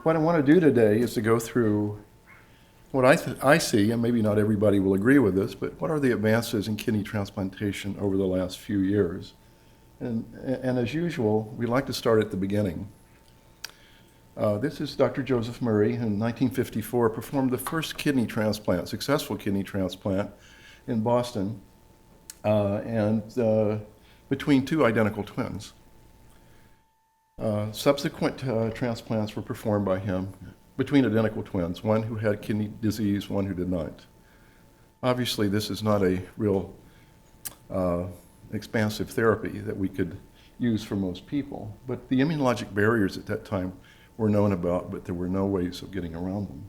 what I want to do today is to go through what I see, and maybe not everybody will agree with this, but what are the advances in kidney transplantation over the last few years? And as usual, we like to start at the beginning. This is Dr. Joseph Murray, who in 1954 performed the first kidney transplant, successful kidney transplant in Boston, between two identical twins. Subsequent transplants were performed by him between identical twins, one who had kidney disease, one who did not. Obviously, this is not a real expansive therapy that we could use for most people, but the immunologic barriers at that time were known about, but there were no ways of getting around them.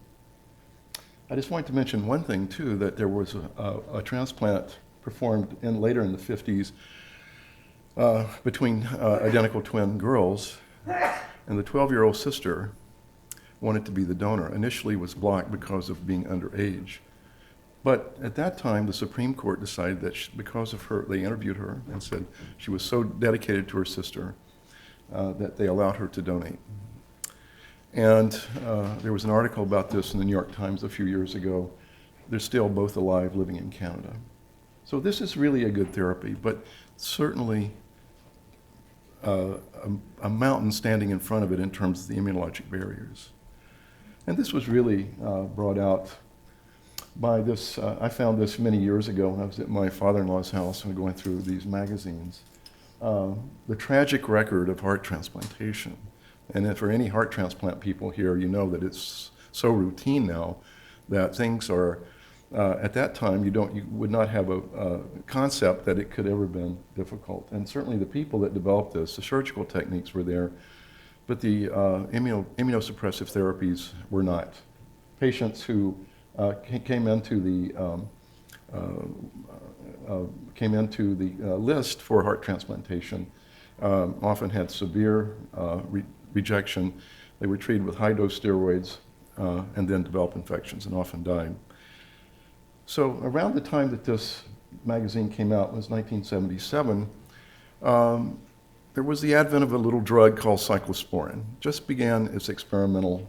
I just wanted to mention one thing, too, that there was a transplant performed later in the 50s between identical twin girls, and the 12-year-old sister wanted to be the donor. Initially was blocked because of being underage. But at that time, the Supreme Court decided that because of her, they interviewed her and said she was so dedicated to her sister that they allowed her to donate. And there was an article about this in the New York Times a few years ago. They're still both alive, living in Canada. So this is really a good therapy, but certainly a mountain standing in front of it in terms of the immunologic barriers. And this was really brought out by this, I found this many years ago when I was at my father-in-law's house and going through these magazines. The tragic record of heart transplantation. And for any heart transplant people here, you know that it's so routine now that things are, at that time, you would not have a concept that it could ever been difficult. And certainly the people that developed this, the surgical techniques were there, but the immunosuppressive therapies were not. Patients who came into the list for heart transplantation often had severe rejection. They were treated with high-dose steroids and then developed infections and often died. So around the time that this magazine came out, it was 1977, there was the advent of a little drug called cyclosporin. Just began its experimental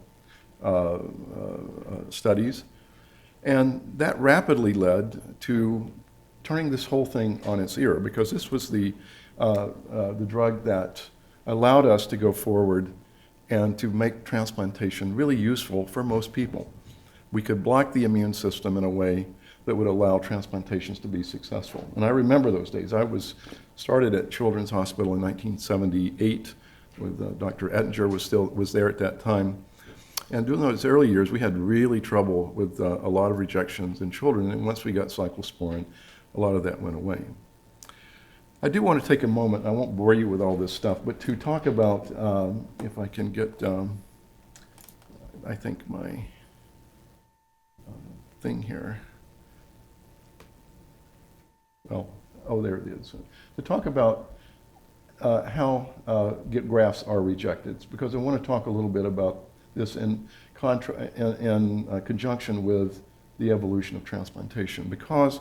studies, and that rapidly led to turning this whole thing on its ear, because this was the drug that allowed us to go forward and to make transplantation really useful for most people. We could block the immune system in a way that would allow transplantations to be successful. And I remember those days. I started at Children's Hospital in 1978 with Dr. Ettinger was there at that time. And during those early years, we had really trouble with a lot of rejections in children. And once we got cyclosporin, a lot of that went away. I do want to take a moment, I won't bore you with all this stuff, but to talk about, if I can get, I think my thing here. Well, oh, there it is. To talk about how grafts are rejected, because I want to talk a little bit about this in conjunction with the evolution of transplantation, because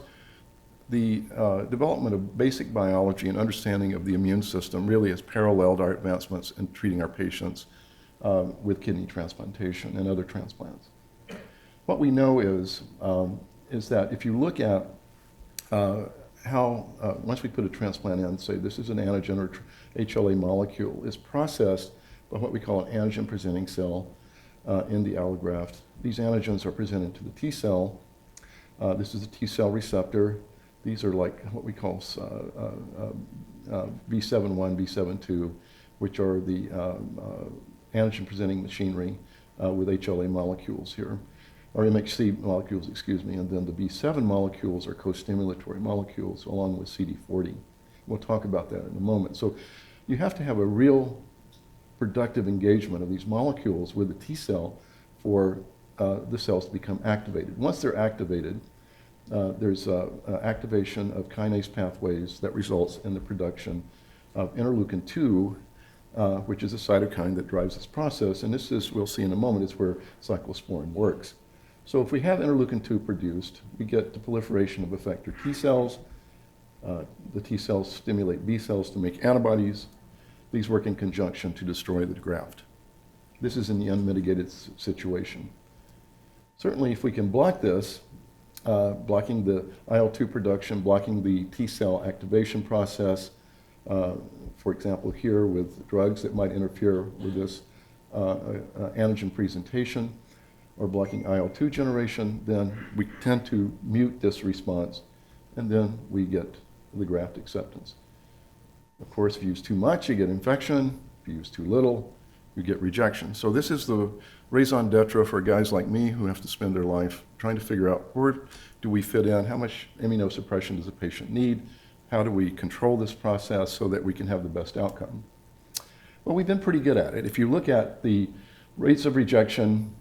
the development of basic biology and understanding of the immune system really has paralleled our advancements in treating our patients with kidney transplantation and other transplants. What we know is that if you look at how, once we put a transplant in, say this is an antigen or HLA molecule, is processed by what we call an antigen-presenting cell in the allograft. These antigens are presented to the T cell. This is a T cell receptor. These are like what we call B7-1, B7-2, which are the antigen-presenting machinery with HLA molecules here, or MHC molecules, excuse me, and then the B7 molecules are co-stimulatory molecules along with CD40. We'll talk about that in a moment. So you have to have a real productive engagement of these molecules with the T cell for the cells to become activated. Once they're activated, there's activation of kinase pathways that results in the production of interleukin-2, which is a cytokine that drives this process. And this is, we'll see in a moment, is where cyclosporin works. So if we have interleukin-2 produced, we get the proliferation of effector T cells. The T cells stimulate B cells to make antibodies. These work in conjunction to destroy the graft. This is in the unmitigated situation. Certainly, if we can block this, blocking the IL-2 production, blocking the T-cell activation process, for example, here with drugs that might interfere with this antigen presentation, or blocking IL-2 generation, then we tend to mute this response, and then we get the graft acceptance. Of course, if you use too much, you get infection. If you use too little, you get rejection. So this is the raison d'etre for guys like me who have to spend their life trying to figure out where do we fit in, how much immunosuppression does a patient need, how do we control this process so that we can have the best outcome. Well, we've been pretty good at it. If you look at the rates of rejection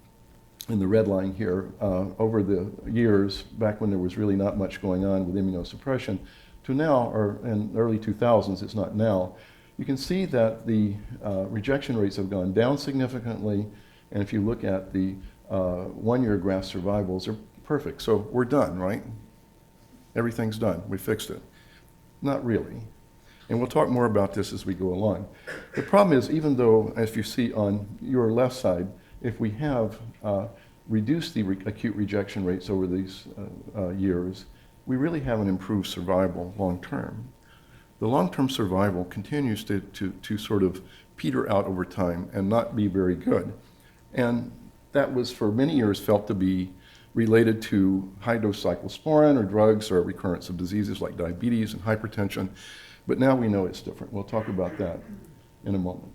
in the red line here over the years, back when there was really not much going on with immunosuppression, to now, or in early 2000s, it's not now, you can see that the rejection rates have gone down significantly, and if you look at the one-year graft survivals, they're perfect. So we're done, right? Everything's done. We fixed it. Not really. And we'll talk more about this as we go along. The problem is, even though, as you see on your left side, if we have reduced the acute rejection rates over these years, we really haven't improved survival long term. The long-term survival continues to sort of peter out over time and not be very good. And that was for many years felt to be related to high-dose cyclosporin or drugs or recurrence of diseases like diabetes and hypertension. But now we know it's different. We'll talk about that in a moment.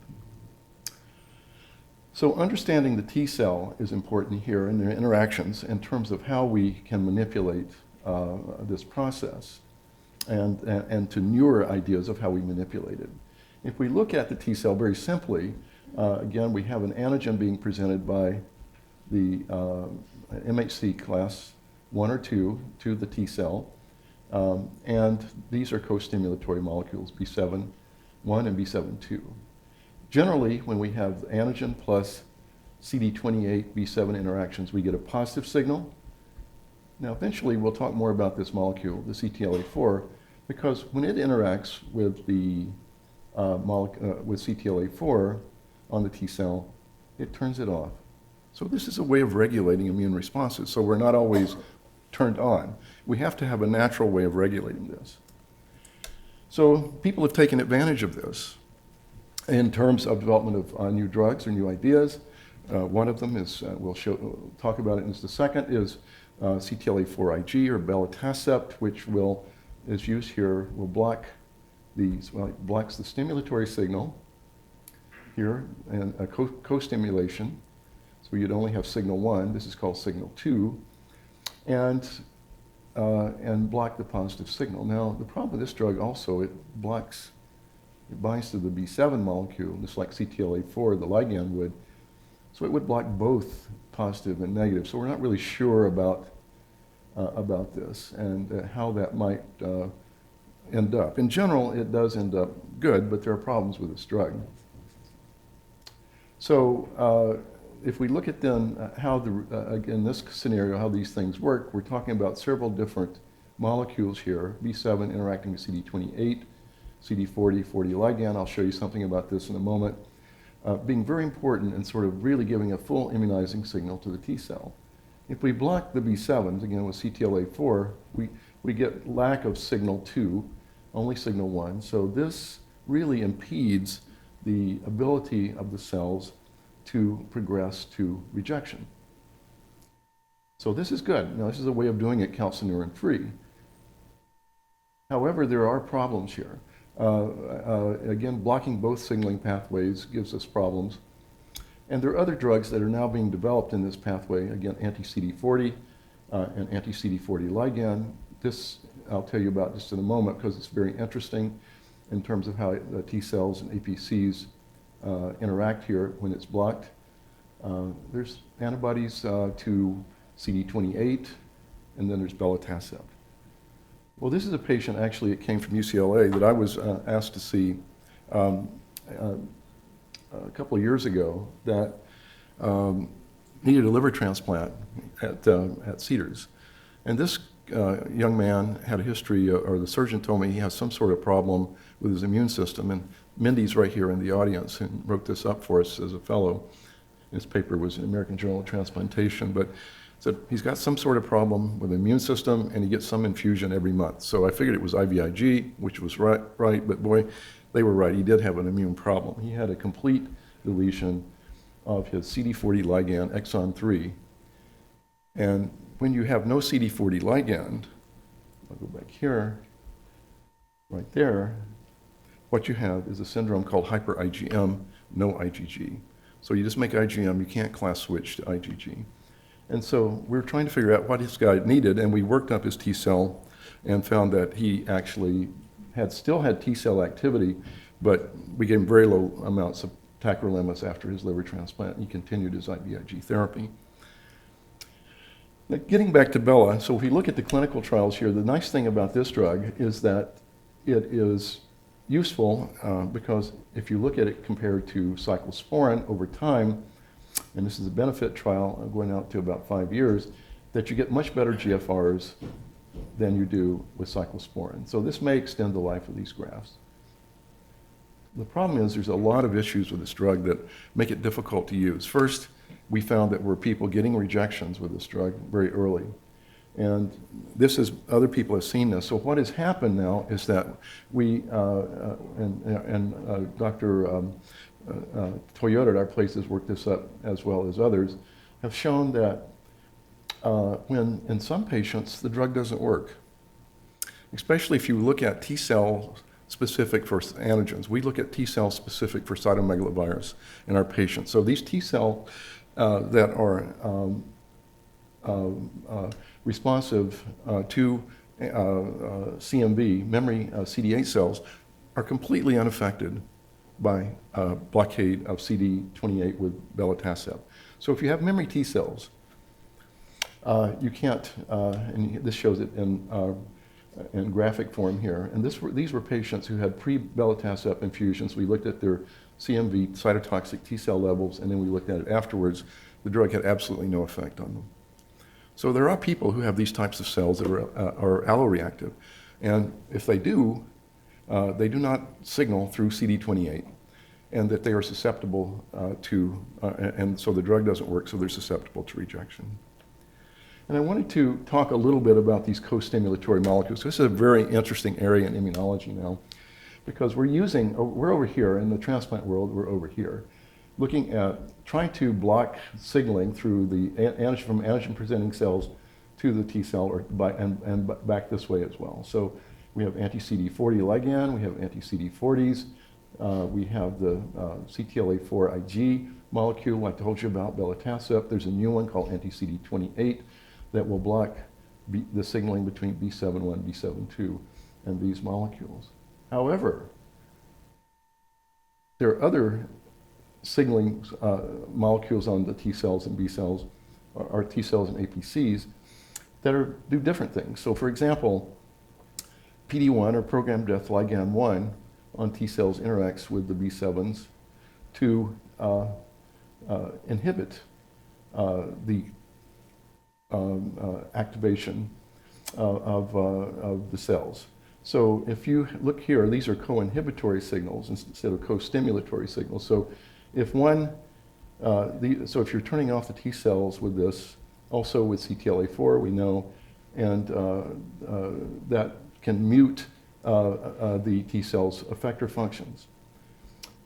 So understanding the T cell is important here in their interactions in terms of how we can manipulate this process and to newer ideas of how we manipulate it. If we look at the T cell very simply, again, we have an antigen being presented by the MHC class 1 or 2 to the T cell. And these are co-stimulatory molecules, B7-1 and B7-2. Generally, when we have antigen plus CD28 B7 interactions, we get a positive signal. Now, eventually, we'll talk more about this molecule, the CTLA-4, because when it interacts with the with CTLA-4 on the T cell, it turns it off. So this is a way of regulating immune responses. So we're not always turned on. We have to have a natural way of regulating this. So people have taken advantage of this in terms of development of new drugs or new ideas. One of them is, we'll talk about it in just a second, is CTLA-4 Ig or belatacept, which is used here, will block these, well, it blocks the stimulatory signal here and a co-stimulation. So you'd only have signal 1, this is called signal 2, and block the positive signal. Now, the problem with this drug also, it binds to the B7 molecule, just like CTLA-4, the ligand would. So it would block both positive and negative. So we're not really sure about this and how that might end up. In general, it does end up good, but there are problems with this drug. So if we look at then how, in this scenario, how these things work, we're talking about several different molecules here, B7 interacting with CD28, CD40 ligand. I'll show you something about this in a moment. Being very important and sort of really giving a full immunizing signal to the T cell. If we block the B7s, again with CTLA-4, we get lack of signal 2, only signal 1. So this really impedes the ability of the cells to progress to rejection. So this is good. Now this is a way of doing it calcineurin-free. However, there are problems here. Again, blocking both signaling pathways gives us problems. And there are other drugs that are now being developed in this pathway, again, anti-CD40 and anti-CD40 ligand. This I'll tell you about just in a moment because it's very interesting in terms of how the T cells and APCs interact here when it's blocked. There's antibodies to CD28, and then there's belatacept. Well, this is a patient, actually, it came from UCLA that I was asked to see a couple of years ago that needed a liver transplant at Cedars. And this young man had a history, or the surgeon told me he has some sort of problem with his immune system. And Mindy's right here in the audience and wrote this up for us as a fellow. His paper was in the American Journal of Transplantation, but said he's got some sort of problem with the immune system, and he gets some infusion every month. So I figured it was IVIG, which was right, but boy, they were right. He did have an immune problem. He had a complete deletion of his CD40 ligand, exon 3. And when you have no CD40 ligand, I'll go back here, right there, what you have is a syndrome called hyper-IgM, no IgG. So you just make IgM, you can't class switch to IgG. And so we were trying to figure out what this guy needed, and we worked up his T cell and found that he actually still had T cell activity, but we gave him very low amounts of tacrolimus after his liver transplant. He continued his IVIG therapy. Now, getting back to Bella, so if we look at the clinical trials here, the nice thing about this drug is that it is useful because if you look at it compared to cyclosporin over time, and this is a benefit trial going out to about 5 years, that you get much better GFRs than you do with cyclosporin. So this may extend the life of these grafts. The problem is there's a lot of issues with this drug that make it difficult to use. First, we found that were people getting rejections with this drug very early. And this is, other people have seen this. So what has happened now is that we, Dr. Toyota at our place has worked this up as well as others, have shown that when in some patients the drug doesn't work, especially if you look at T cell specific for antigens. We look at T cell specific for cytomegalovirus in our patients. So these T cell that are responsive to CMV, memory CD8 cells, are completely unaffected by blockade of CD28 with belatacept. So if you have memory T cells, you can't, and this shows it in graphic form here, and these were patients who had pre-belatacept infusions. We looked at their CMV cytotoxic T cell levels, and then we looked at it afterwards. The drug had absolutely no effect on them. So there are people who have these types of cells that are alloreactive, and if they do not signal through CD28, and that they are susceptible and so the drug doesn't work, so they're susceptible to rejection. And I wanted to talk a little bit about these co-stimulatory molecules. This is a very interesting area in immunology now, because we're over here, in the transplant world, we're over here, looking at trying to block signaling through the from antigen-presenting cells to the T cell and back this way as well. So we have anti-CD40 ligand, we have anti-CD40s, we have the CTLA-4 Ig molecule I told you about, belatacept. There's a new one called anti-CD28 that will block the signaling between B7-1, B7-2, and these molecules. However, there are other signaling molecules on the T cells and B cells, or T cells and APCs, that do different things. So for example, PD-1, or programmed death ligand 1, on T cells interacts with the B7s to inhibit the activation of the cells. So if you look here, these are co-inhibitory signals instead of co-stimulatory signals. So if so if you're turning off the T cells with this, also with CTLA-4, we know, and that can mute the T cells' effector functions.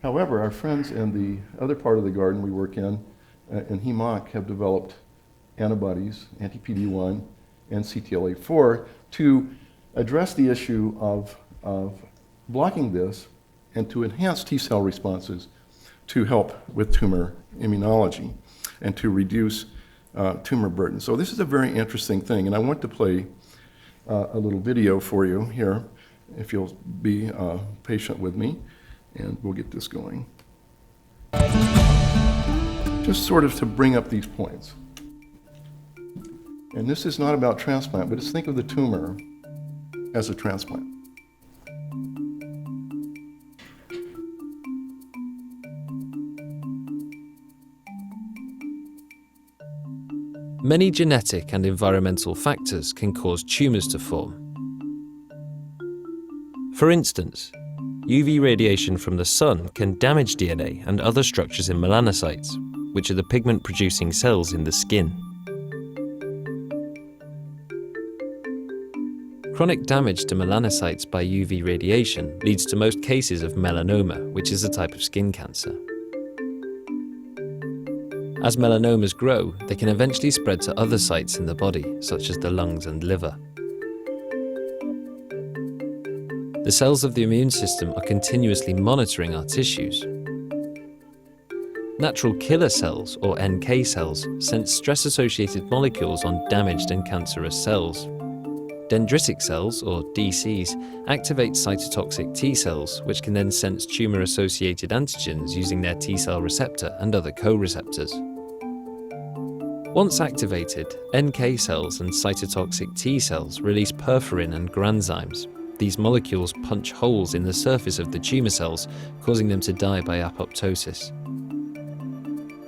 However, our friends in the other part of the garden we work in HEMONC, have developed antibodies, anti-PD-1 and CTLA-4, to address the issue of blocking this and to enhance T cell responses to help with tumor immunology and to reduce tumor burden. So this is a very interesting thing, and I want to play a little video for you here, if you'll be patient with me, and we'll get this going. Just sort of to bring up these points. And this is not about transplant, but just think of the tumor as a transplant. Many genetic and environmental factors can cause tumors to form. For instance, UV radiation from the sun can damage DNA and other structures in melanocytes, which are the pigment-producing cells in the skin. Chronic damage to melanocytes by UV radiation leads to most cases of melanoma, which is a type of skin cancer. As melanomas grow, they can eventually spread to other sites in the body, such as the lungs and liver. The cells of the immune system are continuously monitoring our tissues. Natural killer cells, or NK cells, sense stress-associated molecules on damaged and cancerous cells. Dendritic cells, or DCs, activate cytotoxic T cells, which can then sense tumor-associated antigens using their T cell receptor and other co-receptors. Once activated, NK cells and cytotoxic T cells release perforin and granzymes. These molecules punch holes in the surface of the tumor cells, causing them to die by apoptosis.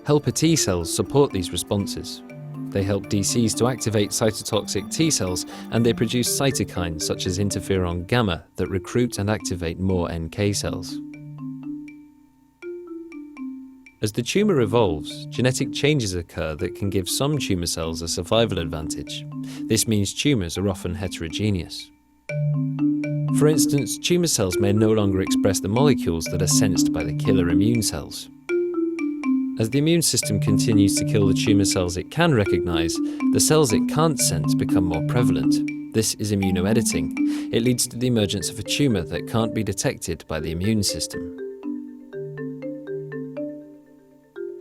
Helper T cells support these responses. They help DCs to activate cytotoxic T cells, and they produce cytokines such as interferon gamma that recruit and activate more NK cells. As the tumor evolves, genetic changes occur that can give some tumor cells a survival advantage. This means tumors are often heterogeneous. For instance, tumor cells may no longer express the molecules that are sensed by the killer immune cells. As the immune system continues to kill the tumor cells it can recognize, the cells it can't sense become more prevalent. This is immunoediting. It leads to the emergence of a tumor that can't be detected by the immune system.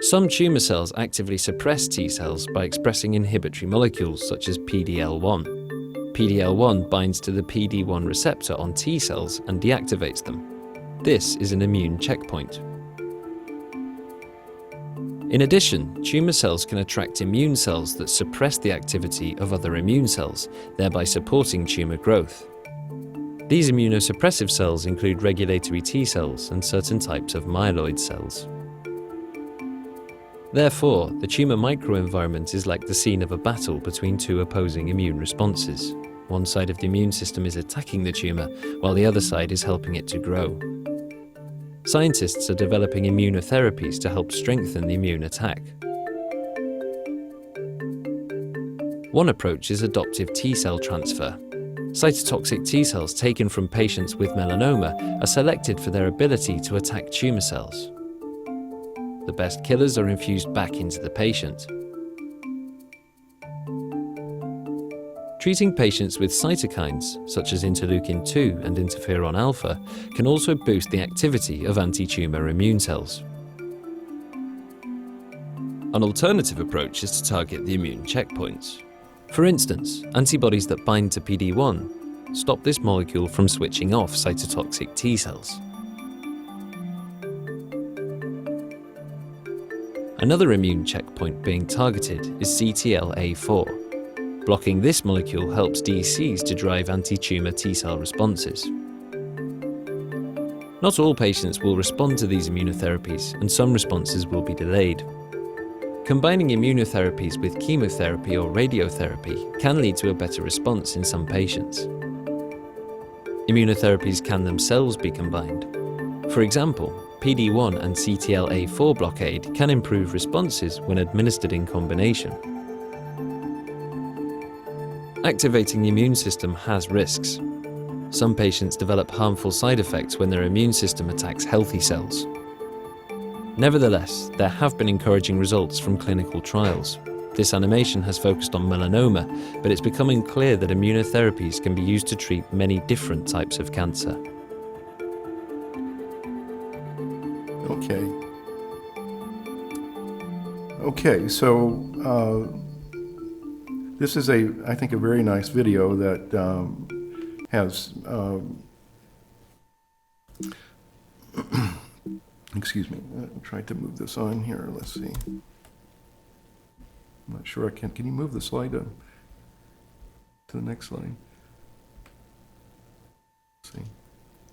Some tumor cells actively suppress T cells by expressing inhibitory molecules such as PD-L1. PD-L1 binds to the PD-1 receptor on T cells and deactivates them. This is an immune checkpoint. In addition, tumor cells can attract immune cells that suppress the activity of other immune cells, thereby supporting tumor growth. These immunosuppressive cells include regulatory T cells and certain types of myeloid cells. Therefore, the tumor microenvironment is like the scene of a battle between two opposing immune responses. One side of the immune system is attacking the tumor, while the other side is helping it to grow. Scientists are developing immunotherapies to help strengthen the immune attack. One approach is adoptive T cell transfer. Cytotoxic T cells taken from patients with melanoma are selected for their ability to attack tumor cells. The best killers are infused back into the patient. Treating patients with cytokines, such as interleukin-2 and interferon alpha, can also boost the activity of anti-tumor immune cells. An alternative approach is to target the immune checkpoints. For instance, antibodies that bind to PD-1 stop this molecule from switching off cytotoxic T cells. Another immune checkpoint being targeted is CTLA-4. Blocking this molecule helps DCs to drive anti-tumor T cell responses. Not all patients will respond to these immunotherapies, and some responses will be delayed. Combining immunotherapies with chemotherapy or radiotherapy can lead to a better response in some patients. Immunotherapies can themselves be combined. For example, PD-1 and CTLA-4 blockade can improve responses when administered in combination. Activating the immune system has risks. Some patients develop harmful side effects when their immune system attacks healthy cells. Nevertheless, there have been encouraging results from clinical trials. This animation has focused on melanoma, but it's becoming clear that immunotherapies can be used to treat many different types of cancer. Okay, so this is I think a very nice video that has, excuse me, I'm trying to move this on here, let's see. I'm not sure I can you move the slide to the next slide? Let's see.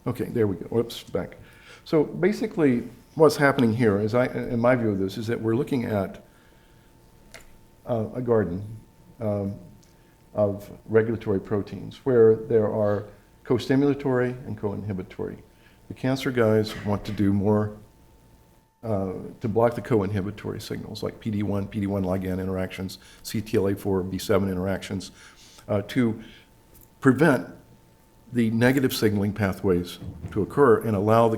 Okay, there we go, whoops, back. So basically, what's happening here is, in my view of this, is that we're looking at a garden of regulatory proteins where there are co-stimulatory and co-inhibitory. The cancer guys want to do more to block the co-inhibitory signals like PD-1 ligand interactions, CTLA-4, B7 interactions, to prevent the negative signaling pathways to occur and allow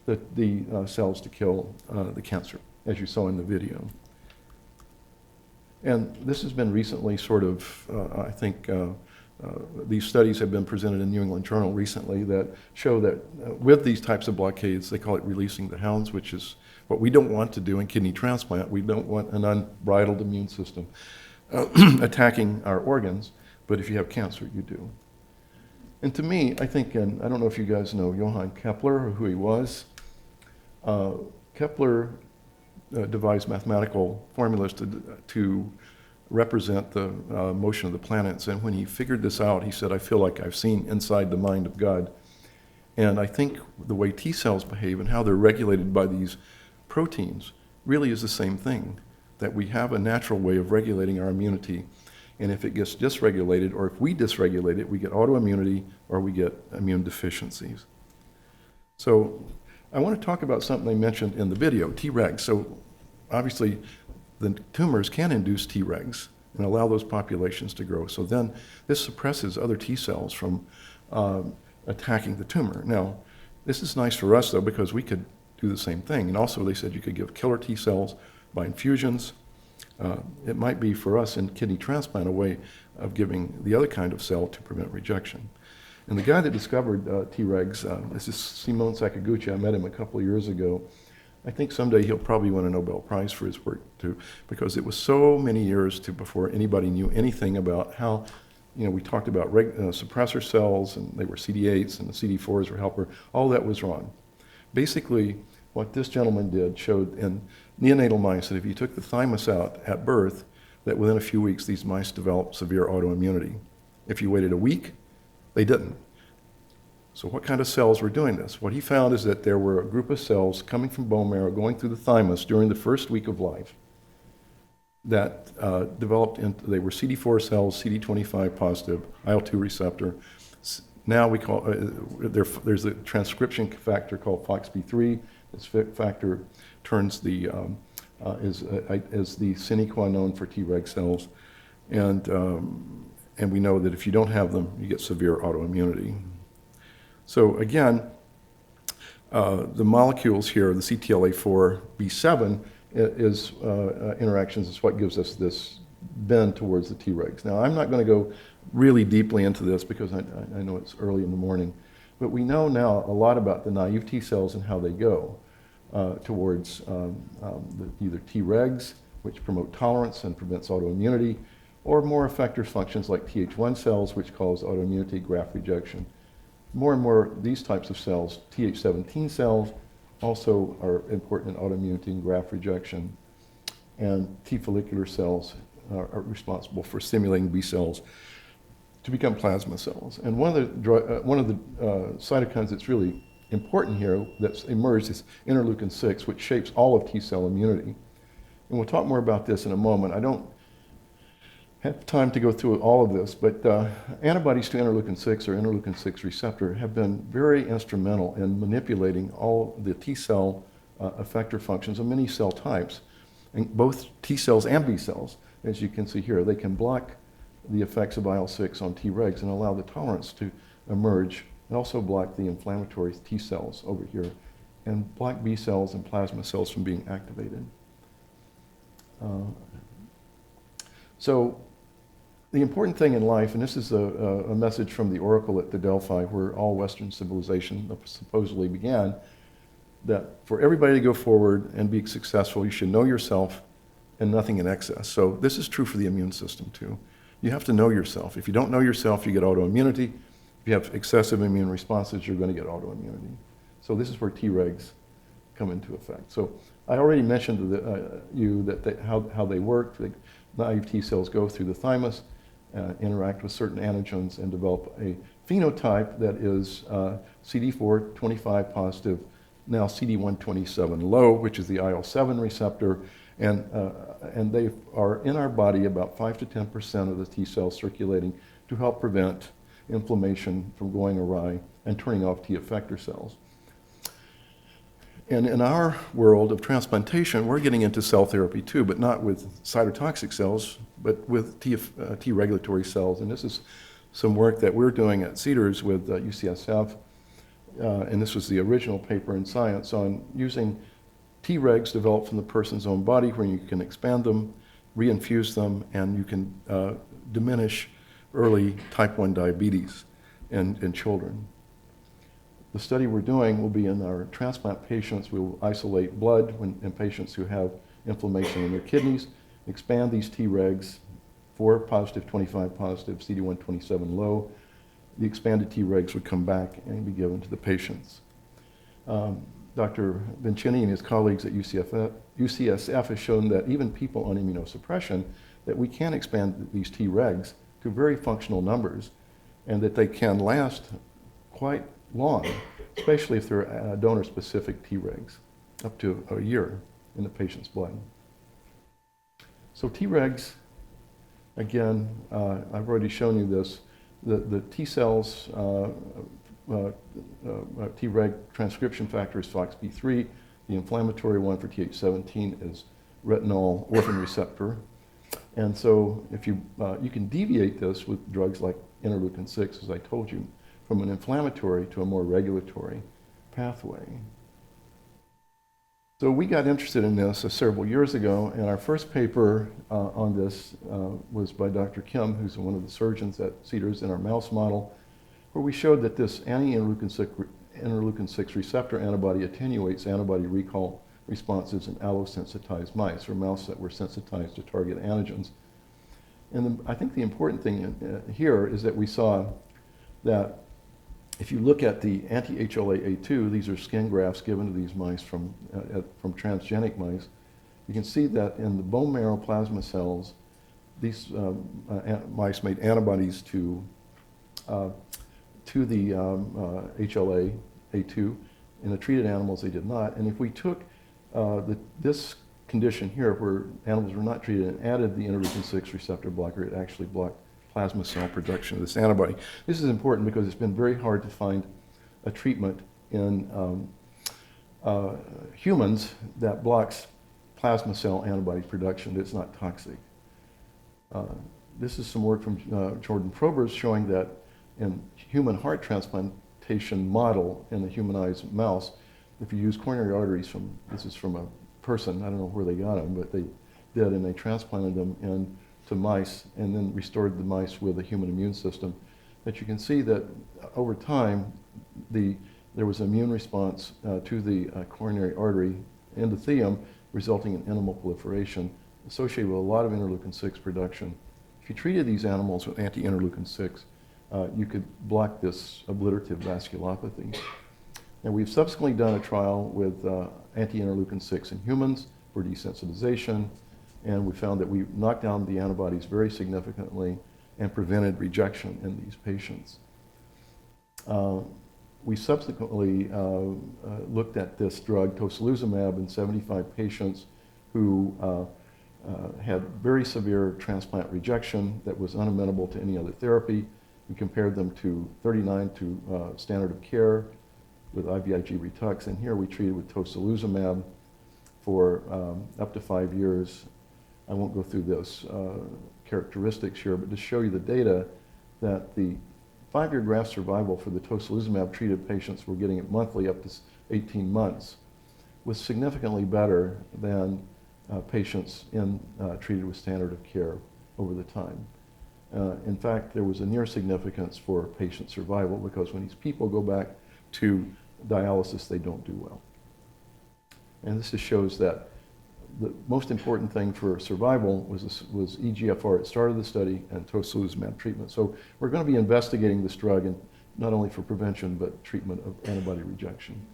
the cells to kill the cancer, as you saw in the video. And this has been recently sort of, I think, these studies have been presented in New England Journal recently that show that with these types of blockades, they call it releasing the hounds, which is what we don't want to do in kidney transplant. We don't want an unbridled immune system attacking our organs, but if you have cancer, you do. And to me, I think, and I don't know if you guys know Johann Kepler or who he was. Kepler devised mathematical formulas to represent the motion of the planets. And when he figured this out, he said, I feel like I've seen inside the mind of God. And I think the way T cells behave and how they're regulated by these proteins really is the same thing, that we have a natural way of regulating our immunity. And if it gets dysregulated, or if we dysregulate it, we get autoimmunity or we get immune deficiencies. So I want to talk about something I mentioned in the video, Tregs. So obviously, the tumors can induce Tregs and allow those populations to grow. So then this suppresses other T cells from attacking the tumor. Now, this is nice for us, though, because we could do the same thing. And also, they said you could give killer T cells by infusions. It might be for us in kidney transplant a way of giving the other kind of cell to prevent rejection. And the guy that discovered Tregs, this is Simon Sakaguchi. I met him a couple of years ago. I think someday he'll probably win a Nobel Prize for his work too, because it was so many years before anybody knew anything about how, we talked about suppressor cells, and they were CD8s, and the CD4s were helper. All that was wrong. Basically, what this gentleman did showed in neonatal mice that if you took the thymus out at birth, that within a few weeks these mice developed severe autoimmunity. If you waited a week, they didn't. So what kind of cells were doing this? What he found is that there were a group of cells coming from bone marrow going through the thymus during the first week of life that developed into, they were CD4 cells, CD25 positive, IL-2 receptor. Now we call, there's a transcription factor called FOXP3. This factor turns the, is the sine qua non for Treg cells. And we know that if you don't have them, you get severe autoimmunity. So again, the molecules here, the CTLA-4 B7 is interactions is what gives us this bend towards the Tregs. Now, I'm not going to go really deeply into this because I know it's early in the morning, but we know now a lot about the naive T cells and how they go towards either Tregs, which promote tolerance and prevents autoimmunity, or more effector functions like Th1 cells, which cause autoimmunity, graft rejection. More and more, these types of cells, Th17 cells, also are important in autoimmunity and graft rejection. And T follicular cells are responsible for stimulating B cells to become plasma cells. And one of the cytokines that's really important here that's emerged is interleukin-6, which shapes all of T cell immunity. And we'll talk more about this in a moment. I don't have time to go through all of this, but antibodies to interleukin-6 or interleukin-6 receptor have been very instrumental in manipulating all the T cell effector functions of many cell types, and both T cells and B cells. As you can see here, they can block the effects of IL-6 on Tregs and allow the tolerance to emerge, and also block the inflammatory T cells over here, and block B cells and plasma cells from being activated. So the important thing in life, and this is a message from the Oracle at the Delphi, where all Western civilization supposedly began, that for everybody to go forward and be successful, you should know yourself and nothing in excess. So this is true for the immune system too. You have to know yourself. If you don't know yourself, you get autoimmunity. If you have excessive immune responses, you're going to get autoimmunity. So this is where Tregs come into effect. So I already mentioned to you that how they work. The naive T cells go through the thymus, interact with certain antigens, and develop a phenotype that is CD4 25 positive, now CD127 low, which is the IL-7 receptor, and they are in our body about 5 to 10% of the T cells circulating to help prevent inflammation from going awry and turning off T effector cells. And in our world of transplantation, we're getting into cell therapy too, but not with cytotoxic cells, but with T regulatory cells. And this is some work that we're doing at Cedars with UCSF. And this was the original paper in Science on using Tregs developed from the person's own body, where you can expand them, reinfuse them, and you can diminish early type 1 diabetes in children. The study we're doing will be in our transplant patients. We will isolate blood in patients who have inflammation in their kidneys, expand these Tregs, 4 positive, 25 positive, CD127 low. The expanded Tregs would come back and be given to the patients. Dr. Vincini and his colleagues at UCSF have shown that even people on immunosuppression, that we can expand these Tregs to very functional numbers, and that they can last quite long, especially if they're donor-specific Tregs, up to a year in the patient's blood. So Tregs, again, I've already shown you this. The T cells, Treg transcription factor is FOXP3. The inflammatory one for Th17 is retinol orphan receptor. And so if you can deviate this with drugs like interleukin-6, as I told you, from an inflammatory to a more regulatory pathway. So we got interested in this several years ago, and our first paper on this was by Dr. Kim, who's one of the surgeons at Cedars, in our mouse model, where we showed that this anti-interleukin-6 receptor antibody attenuates antibody recall responses in allosensitized mice, or mouse that were sensitized to target antigens. And I think the important thing here is that we saw that if you look at the anti-HLA-A2, these are skin grafts given to these mice from transgenic mice, you can see that in the bone marrow plasma cells, these mice made antibodies to the HLA-A2. In the treated animals, they did not. And if we took this condition here, where animals were not treated, and added the interleukin-6 receptor blocker, it actually blocked plasma cell production of this antibody. This is important because it's been very hard to find a treatment in humans that blocks plasma cell antibody production that's not toxic. This is some work from Jordan Probers showing that in human heart transplantation model in the humanized mouse, if you use coronary arteries this is from a person, I don't know where they got them, but they did, and they transplanted them into mice and then restored the mice with a human immune system, that you can see that over time there was immune response to the coronary artery endothelium, resulting in endomal proliferation associated with a lot of interleukin-6 production. If you treated these animals with anti-interleukin-6, you could block this obliterative vasculopathy. And we've subsequently done a trial with anti-interleukin-6 in humans for desensitization, and we found that we knocked down the antibodies very significantly and prevented rejection in these patients. We subsequently looked at this drug, tocilizumab, in 75 patients who had very severe transplant rejection that was unamenable to any other therapy. We compared them to 39 to standard of care with IVIG retux, and here we treated with tocilizumab for up to 5 years. I won't go through those characteristics here, but to show you the data that the 5-year graft survival for the tocilizumab treated patients were getting it monthly up to 18 months was significantly better than patients treated with standard of care over the time. In fact, there was a near significance for patient survival, because when these people go back to dialysis, they don't do well. And this just shows that the most important thing for survival was EGFR at the start of the study and tocilizumab treatment. So we're going to be investigating this drug, and not only for prevention, but treatment of antibody rejection.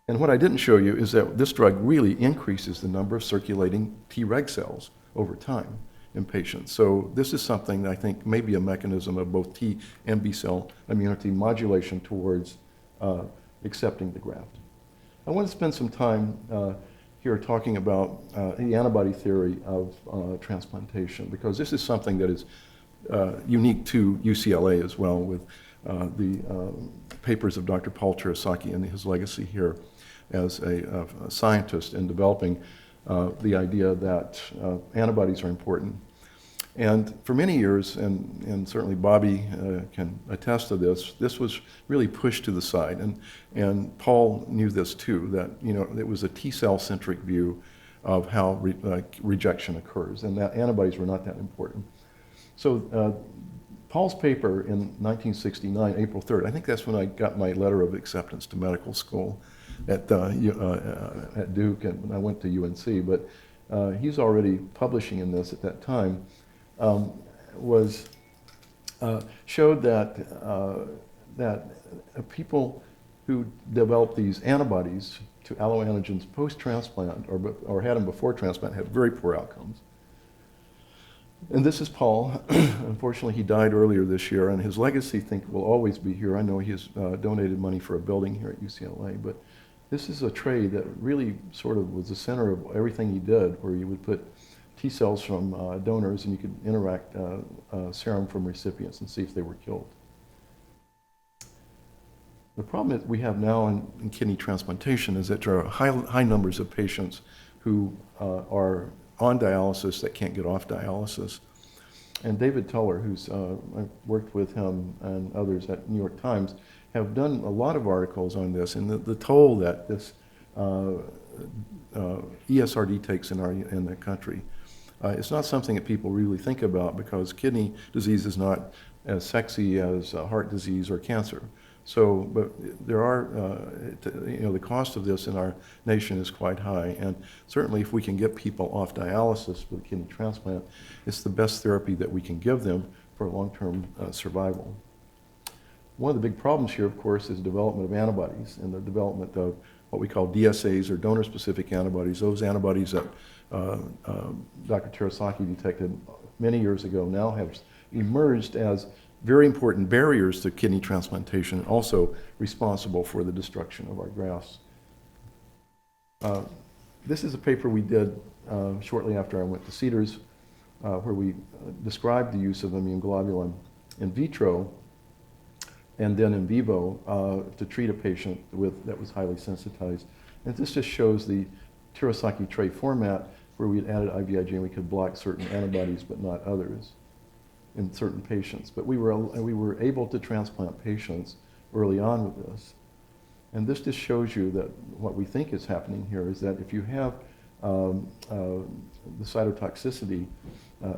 And what I didn't show you is that this drug really increases the number of circulating Treg cells over time in patients. So this is something that I think may be a mechanism of both T and B cell immunity modulation towards accepting the graft. I want to spend some time here talking about the antibody theory of transplantation, because this is something that is unique to UCLA as well, with the papers of Dr. Paul Terasaki and his legacy here. as a scientist in developing the idea that antibodies are important. And for many years, and certainly Bobby can attest to this, this was really pushed to the side. And Paul knew this too, that it was a T-cell centric view of how rejection occurs, and that antibodies were not that important. So Paul's paper in 1969, April 3rd, I think that's when I got my letter of acceptance to medical school at Duke, and I went to UNC, but he's already publishing in this at that time, showed that people who developed these antibodies to alloantigens post-transplant or had them before transplant had very poor outcomes. And this is Paul. Unfortunately, he died earlier this year, and his legacy, I think, will always be here. I know he has donated money for a building here at UCLA, but this is a tray that really sort of was the center of everything he did, where you would put T cells from donors and you could interact serum from recipients and see if they were killed. The problem that we have now in kidney transplantation is that there are high numbers of patients who are on dialysis that can't get off dialysis. And David Teller, I've worked with him and others at New York Times, have done a lot of articles on this, and the toll that this ESRD takes in the country. It's not something that people really think about, because kidney disease is not as sexy as heart disease or cancer. So, but there are, the cost of this in our nation is quite high, and certainly if we can get people off dialysis with kidney transplant, it's the best therapy that we can give them for long-term survival. One of the big problems here, of course, is development of antibodies and the development of what we call DSAs, or donor-specific antibodies. Those antibodies that Dr. Terasaki detected many years ago now have emerged as very important barriers to kidney transplantation, and also responsible for the destruction of our grafts. This is a paper we did shortly after I went to Cedars, where we described the use of immune globulin in vitro and then in vivo to treat a patient that was highly sensitized. And this just shows the Terasaki tray format, where we had added IVIG and we could block certain antibodies but not others in certain patients. But we were able to transplant patients early on with this. And this just shows you that what we think is happening here is that if you have the cytotoxicity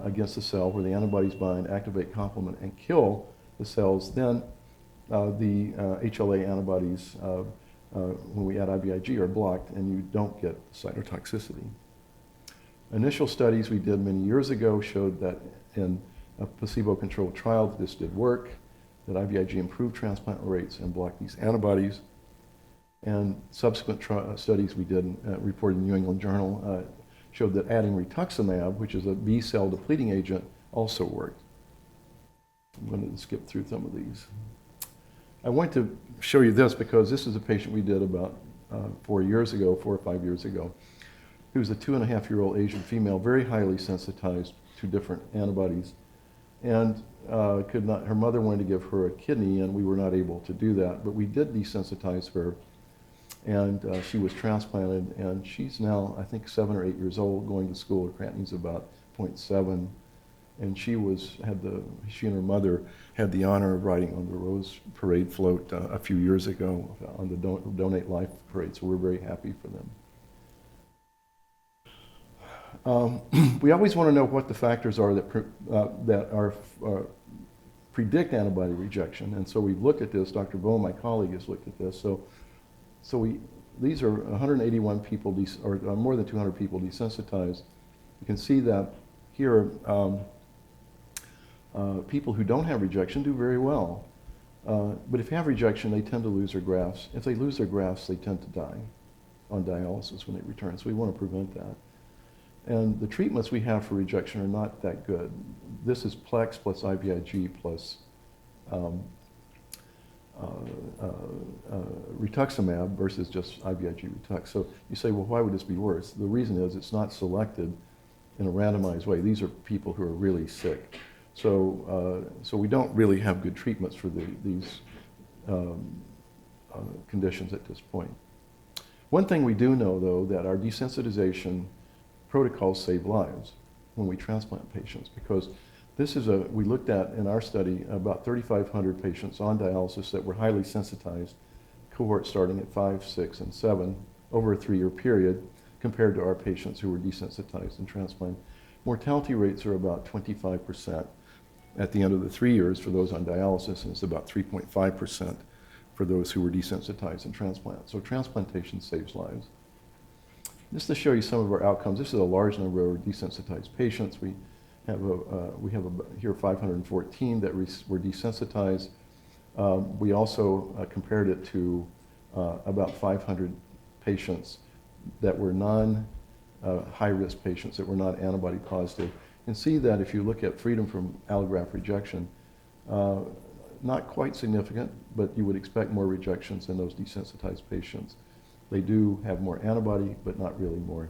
against the cell, where the antibodies bind, activate complement, and kill the cells, then the HLA antibodies, when we add IVIG, are blocked, and you don't get cytotoxicity. Initial studies we did many years ago showed that in a placebo-controlled trial that this did work, that IVIG improved transplant rates and blocked these antibodies. And subsequent studies we did, reported in the New England Journal, showed that adding rituximab, which is a B-cell depleting agent, also worked. I'm going to skip through some of these. I want to show you this because this is a patient we did about 4 or 5 years ago, who's a 2.5-year-old Asian female, very highly sensitized to different antibodies, and her mother wanted to give her a kidney, and we were not able to do that, but we did desensitize her, and she was transplanted, and she's now, I think, 7 or 8 years old, going to school. Her creatinine's about 0.7, and she and her mother had the honor of riding on the Rose Parade float a few years ago on the Donate Life Parade, so we're very happy for them. We always want to know what the factors are that predict antibody rejection, and so we've looked at this. Dr. Bohm, my colleague, has looked at this. These are 181 people, or more than 200 people desensitized. You can see that here, people who don't have rejection do very well. But if you have rejection, they tend to lose their grafts. If they lose their grafts, they tend to die on dialysis when they return. So we want to prevent that. And the treatments we have for rejection are not that good. This is Plex plus IVIG plus rituximab versus just IVIG Ritux. So you say, well, why would this be worse? The reason is it's not selected in a randomized way. These are people who are really sick. So we don't really have good treatments for these conditions at this point. One thing we do know, though, that our desensitization protocols save lives when we transplant patients, because we looked at in our study about 3,500 patients on dialysis that were highly sensitized, cohort starting at 5, 6, and 7 over a 3-year period, compared to our patients who were desensitized and transplanted. Mortality rates are about 25% at the end of the 3 years for those on dialysis, and it's about 3.5% for those who were desensitized and transplanted. So transplantation saves lives. Just to show you some of our outcomes, this is a large number of desensitized patients. We have here 514 that were desensitized. We also compared it to about 500 patients that were high-risk patients that were not antibody positive. And see that if you look at freedom from allograft rejection, not quite significant, but you would expect more rejections in those desensitized patients. They do have more antibody, but not really more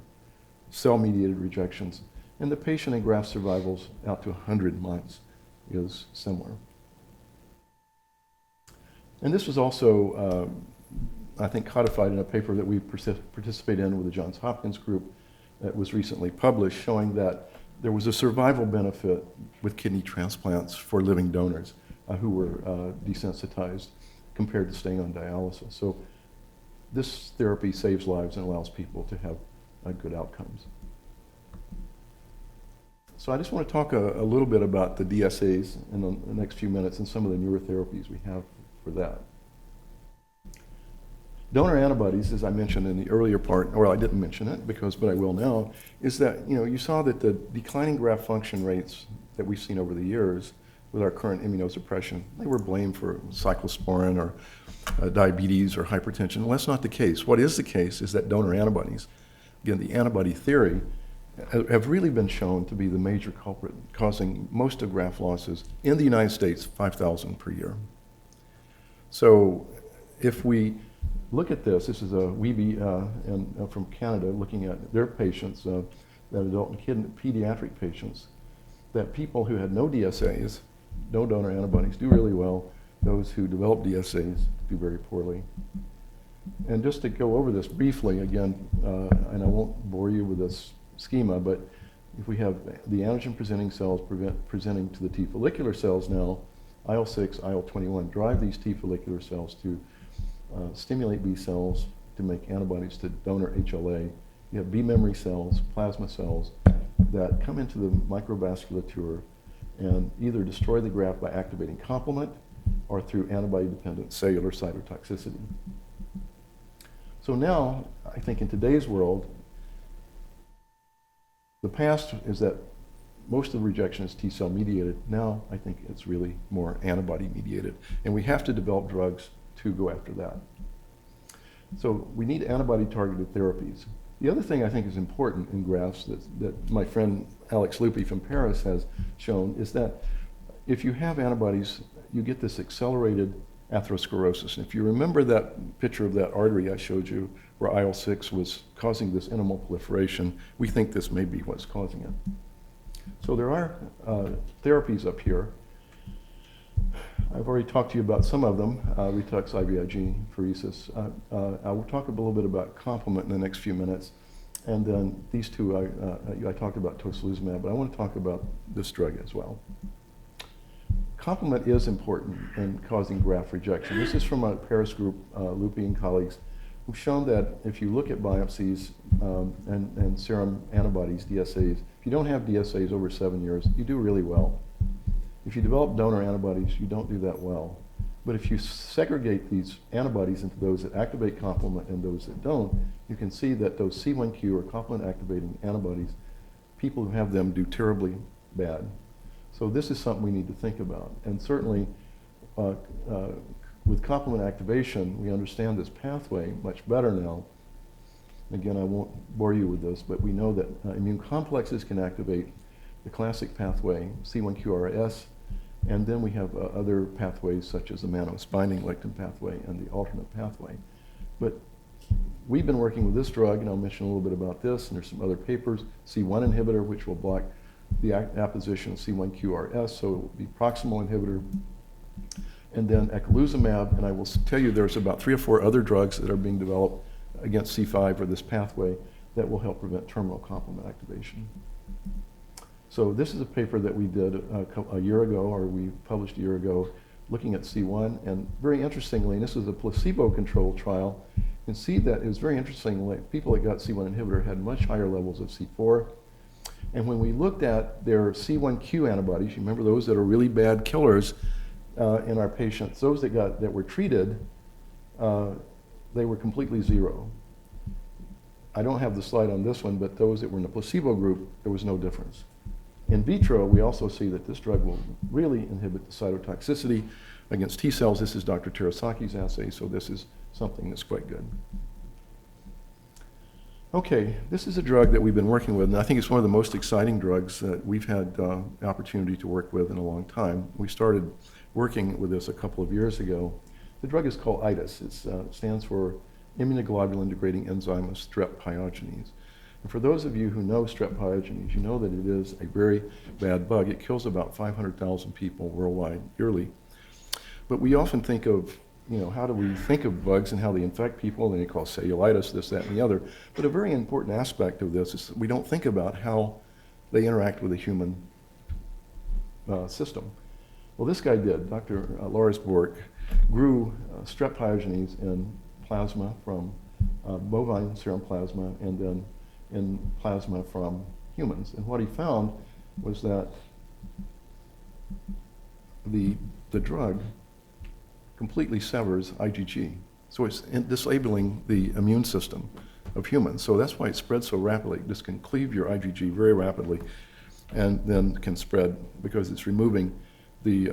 cell-mediated rejections. And the patient and graft survivals out to 100 months is similar. And this was also, I think, codified in a paper that we participated in with the Johns Hopkins group that was recently published, showing that there was a survival benefit with kidney transplants for living donors who were desensitized compared to staying on dialysis. So this therapy saves lives and allows people to have good outcomes. So I just want to talk a little bit about the DSAs in the next few minutes and some of the newer therapies we have for that. Donor antibodies, as I mentioned in the earlier part, or I didn't mention it but I will now, is that you saw that the declining graft function rates that we've seen over the years with our current immunosuppression, they were blamed for cyclosporin or diabetes or hypertension. Well, that's not the case. What is the case is that donor antibodies, again, the antibody theory, have really been shown to be the major culprit causing most of graft losses in the United States, 5,000 per year. So if we look at this is a Weeby from Canada looking at their patients, that adult and kid pediatric patients, that people who had no DSAs, no donor antibodies, do really well. Those who develop DSAs do very poorly. And just to go over this briefly again, and I won't bore you with this schema, but if we have the antigen-presenting cells presenting to the T follicular cells now, IL-6, IL-21 drive these T follicular cells to stimulate B cells to make antibodies to donor HLA. You have B memory cells, plasma cells, that come into the microvasculature and either destroy the graft by activating complement or through antibody-dependent cellular cytotoxicity. So now, I think in today's world, the past is that most of the rejection is T-cell mediated. Now, I think it's really more antibody mediated. And we have to develop drugs to go after that. So we need antibody-targeted therapies. The other thing I think is important in grafts that my friend Alex Lupi from Paris has shown is that if you have antibodies, you get this accelerated atherosclerosis. And if you remember that picture of that artery I showed you where IL-6 was causing this intimal proliferation, we think this may be what's causing it. So there are therapies up here. I've already talked to you about some of them, Retux, IVIG, pheresis. I will talk a little bit about complement in the next few minutes. And then these two, I talked about tocilizumab, but I want to talk about this drug as well. Complement is important in causing graft rejection. This is from a Paris group, Lupi and colleagues, who've shown that if you look at biopsies and serum antibodies, DSAs, if you don't have DSAs over 7 years, you do really well. If you develop donor antibodies, you don't do that well. But if you segregate these antibodies into those that activate complement and those that don't, you can see that those C1q or complement activating antibodies, people who have them do terribly bad. So this is something we need to think about. And certainly with complement activation, we understand this pathway much better now. Again, I won't bore you with this, but we know that immune complexes can activate the classic pathway, C1QRS, and then we have other pathways such as the mannose-binding lectin pathway and the alternate pathway. But we've been working with this drug, and I'll mention a little bit about this, and there's some other papers, C1 inhibitor, which will block the apposition of C1QRS, so it will be proximal inhibitor. And then eculizumab, and I will tell you there's about 3 or 4 other drugs that are being developed against C5 or this pathway that will help prevent terminal complement activation. So this is a paper that we did a year ago, or we published a year ago, looking at C1, and very interestingly, and this is a placebo-controlled trial, you can see that it was very interesting, like people that got C1 inhibitor had much higher levels of C4, and when we looked at their C1q antibodies, you remember those that are really bad killers in our patients, those that were treated, they were completely zero. I don't have the slide on this one, but those that were in the placebo group, there was no difference. In vitro, we also see that this drug will really inhibit the cytotoxicity against T cells. This is Dr. Terasaki's assay, so this is something that's quite good. Okay, this is a drug that we've been working with, and I think it's one of the most exciting drugs that we've had the opportunity to work with in a long time. We started working with this a couple of years ago. The drug is called IDUS. It stands for Immunoglobulin-degrading enzyme of strep pyogenes. And for those of you who know strep pyogenes, you know that it is a very bad bug. It kills about 500,000 people worldwide yearly. But we often think of, how do we think of bugs and how they infect people, and they call cellulitis, this, that, and the other. But a very important aspect of this is that we don't think about how they interact with the human system. Well, this guy did. Dr. Lars Bork grew strep pyogenes in plasma from bovine serum plasma and then in plasma from humans. And what he found was that the drug completely severs IgG. So it's disabling the immune system of humans. So that's why it spreads so rapidly. This can cleave your IgG very rapidly and then can spread because it's removing the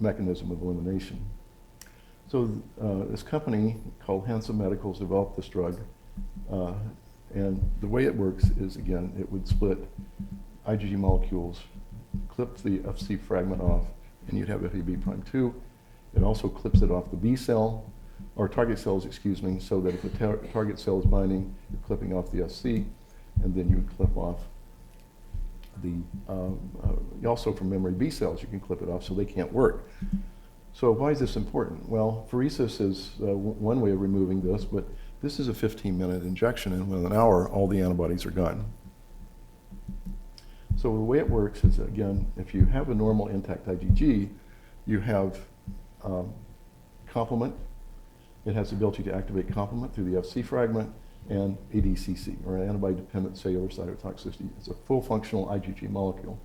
mechanism of elimination. So this company called Hansa Medicals developed this drug. And the way it works is, again, it would split IgG molecules, clip the Fc fragment off, and you'd have Fab'2. It also clips it off the B cell, or target cells, excuse me, so that if the target cell is binding, you're clipping off the Fc, and then you would clip off the, also from memory B cells, you can clip it off so they can't work. So why is this important? Well, pheresis is one way of removing this, but this is a 15-minute injection, and within an hour, all the antibodies are gone. So the way it works is, again, if you have a normal intact IgG, you have complement. It has the ability to activate complement through the Fc fragment and ADCC, or an antibody-dependent cellular cytotoxicity. It's a full functional IgG molecule.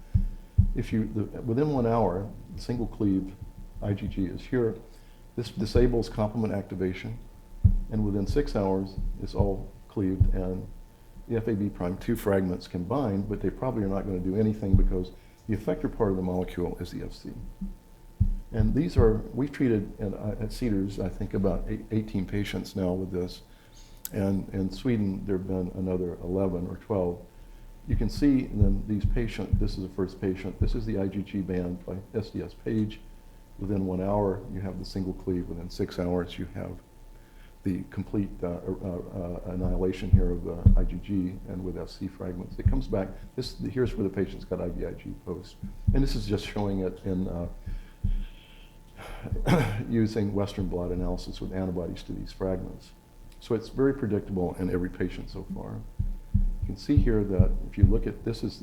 Within 1 hour, the single cleave IgG is here. This disables complement activation. And within 6 hours, it's all cleaved, and the Fab'2 fragments can bind, but they probably are not going to do anything because the effector part of the molecule is the Fc. And we've treated at Cedars, I think, about 18 patients now with this. And in Sweden, there have been another 11 or 12. You can see then these patients, this is the first patient. This is the IgG band by SDS Page. Within 1 hour, you have the single cleave. Within 6 hours, you have the complete annihilation here of the IgG and with Fc fragments. It comes back. Here's where the patient's got IVIG post. And this is just showing it in using Western blot analysis with antibodies to these fragments. So it's very predictable in every patient so far. You can see here that if you look at, this is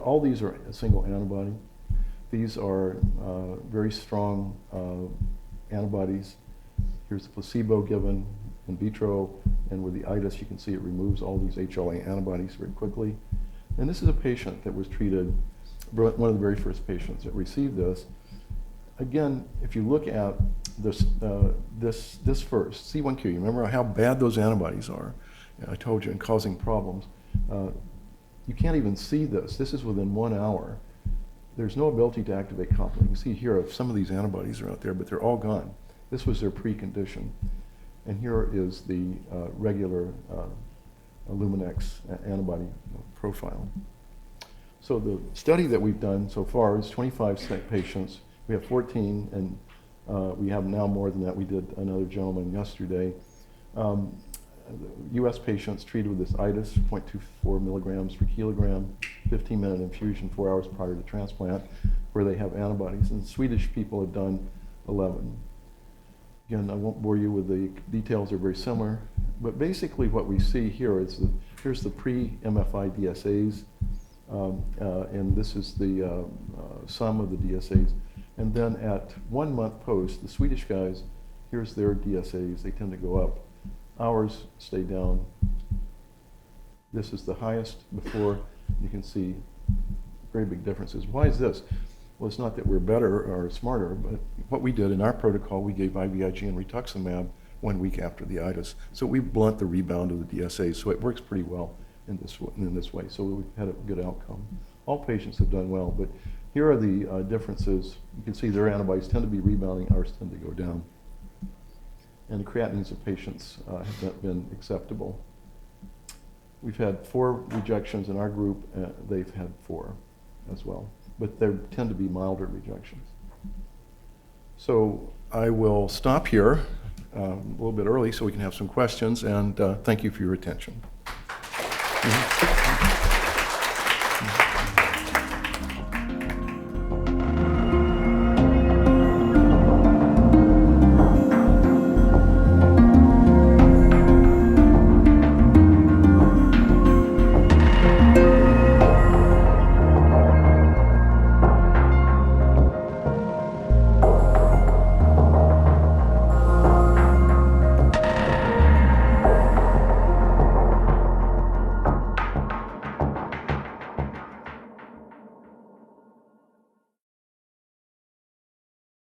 all these are a single antibody. These are very strong antibodies. Here's the placebo given in vitro, and with the IDUS, you can see it removes all these HLA antibodies very quickly. And this is a patient that was treated, one of the very first patients that received this. Again, if you look at this first, C1q, you remember how bad those antibodies are? I told you, and causing problems. You can't even see this. This is within 1 hour. There's no ability to activate complement. You can see here, some of these antibodies are out there, but they're all gone. This was their precondition. And here is the regular Luminex antibody profile. So the study that we've done so far is 25 patients. We have 14, and we have now more than that. We did another gentleman yesterday. U.S. patients treated with this IDUS, 0.24 milligrams per kilogram, 15-minute infusion 4 hours prior to transplant, where they have antibodies. And Swedish people have done 11. Again, I won't bore you with the details, they're very similar. But basically what we see here is here's the pre-MFI DSAs, and this is the sum of the DSAs. And then at 1 month post, the Swedish guys, here's their DSAs. They tend to go up. Ours stay down. This is the highest before. You can see very big differences. Why is this? Well, it's not that we're better or smarter, but what we did in our protocol, we gave IVIG and rituximab 1 week after the itis. So we blunt the rebound of the DSA, so it works pretty well in this way. So we've had a good outcome. All patients have done well, but here are the differences. You can see their antibodies tend to be rebounding, ours tend to go down. And the creatinines of patients have not been acceptable. We've had 4 rejections in our group. They've had 4 as well, but they tend to be milder rejections. So I will stop here a little bit early so we can have some questions, and thank you for your attention. Mm-hmm.